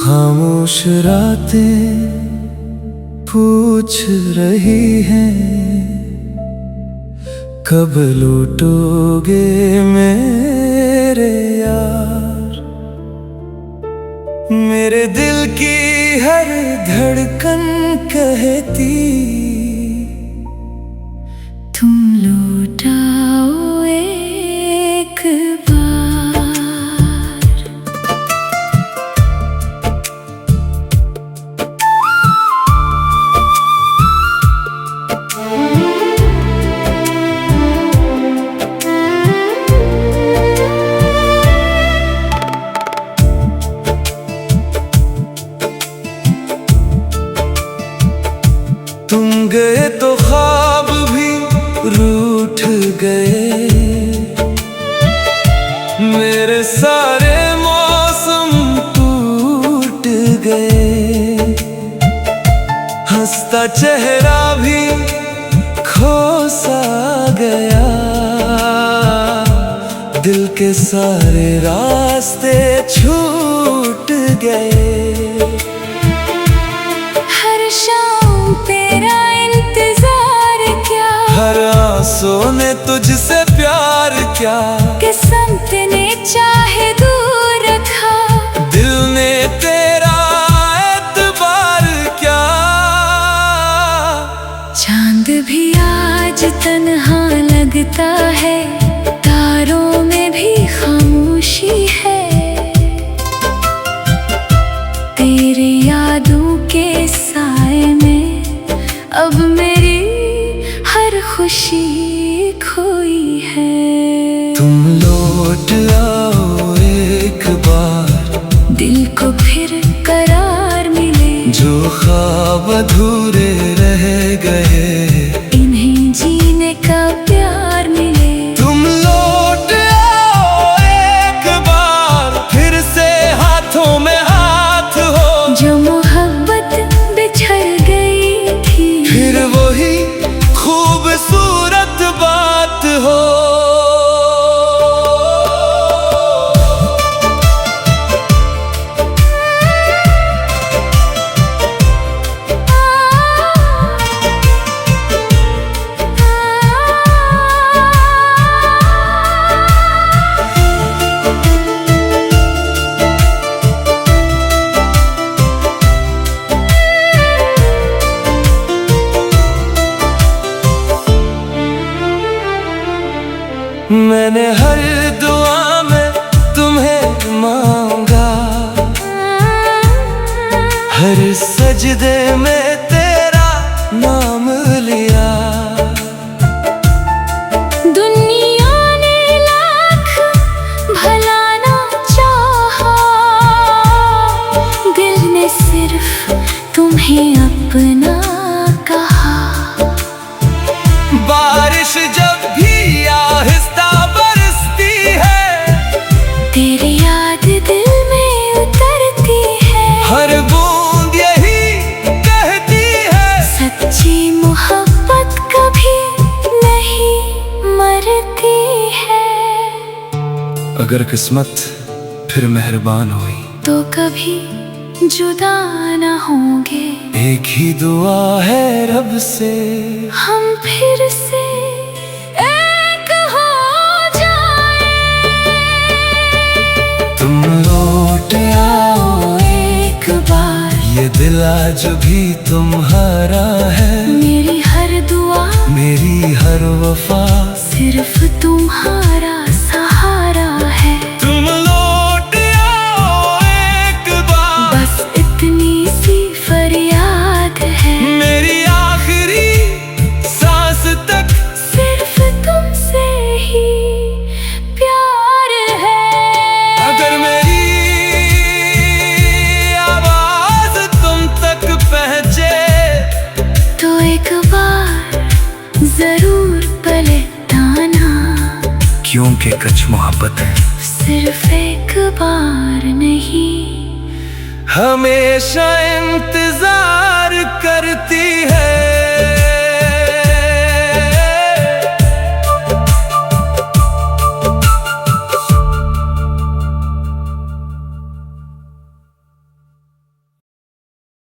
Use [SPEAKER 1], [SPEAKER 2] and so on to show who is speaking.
[SPEAKER 1] खामोश रातें पूछ रही हैं, कब लौटोगे मेरे यार। मेरे दिल की हर धड़कन कहती,
[SPEAKER 2] तुम लौट आओ एक बार।
[SPEAKER 1] तुम गए तो ख्वाब भी रूठ गए, मेरे सारे मौसम टूट गए। हंसता चेहरा भी खो सा गया, दिल के सारे रास्ते छूट गए।
[SPEAKER 2] हर शाम तेरा इंतजार क्या,
[SPEAKER 1] हर आंसू ने तुझसे प्यार क्या,
[SPEAKER 2] किस्मत ने चाहे दूर रखा,
[SPEAKER 1] दिल ने तेरा एतबार क्या।
[SPEAKER 2] चांद भी आज तन्हा लगता है, तारों में भी खामोशी है। तेरी यादों के साए में अब मेरी हर खुशी खोई है।
[SPEAKER 1] तुम लौट आओ एक बार,
[SPEAKER 2] दिल को फिर करार मिले,
[SPEAKER 1] जो ख्वाब अधूरे रह गए,
[SPEAKER 2] इन्हें जीने का प्यार मिले।
[SPEAKER 1] तुम लौट आओ एक बार, फिर से हाथों में हाथ हो।
[SPEAKER 2] जो मोहब्बत बिछड़ गई थी,
[SPEAKER 1] फिर वही खूबसूरत बात हो। मैंने हर दुआ में तुम्हें मांगा, हर सजदे में तेरा नाम लिया।
[SPEAKER 2] दुनिया ने लाख भलाना चाहा, दिल ने सिर्फ तुम्हें अपना कहा।
[SPEAKER 1] बारिश जब भी आहिस्ता बरसती है,
[SPEAKER 2] तेरी याद दिल में उतरती है।
[SPEAKER 1] हर बूंद यही कहती है,
[SPEAKER 2] सच्ची मोहब्बत कभी नहीं मरती है।
[SPEAKER 1] अगर किस्मत फिर मेहरबान हुई,
[SPEAKER 2] तो कभी जुदा न होंगे।
[SPEAKER 1] एक ही दुआ है रब से,
[SPEAKER 2] हम फिर से एक हो जाए।
[SPEAKER 1] तुम लौट आओ
[SPEAKER 2] एक बार,
[SPEAKER 1] ये दिल आज भी तुम्हारा है।
[SPEAKER 2] मेरी हर दुआ,
[SPEAKER 1] मेरी हर वफा
[SPEAKER 2] सिर्फ तुम्हारा सहारा है।
[SPEAKER 1] तुम लौट आओ एक बार,
[SPEAKER 2] बस इतनी सी फरियाद है।
[SPEAKER 1] मेरी आखिरी सांस तक
[SPEAKER 2] सिर्फ तुमसे ही प्यार है।
[SPEAKER 1] अगर मेरी आवाज तुम तक पहुंचे,
[SPEAKER 2] तो एक बार जरूर पलटाना,
[SPEAKER 1] क्योंकि कच्ची मोहब्बत है
[SPEAKER 2] सिर्फ एक बार नहीं,
[SPEAKER 1] हमेशा इंतजार।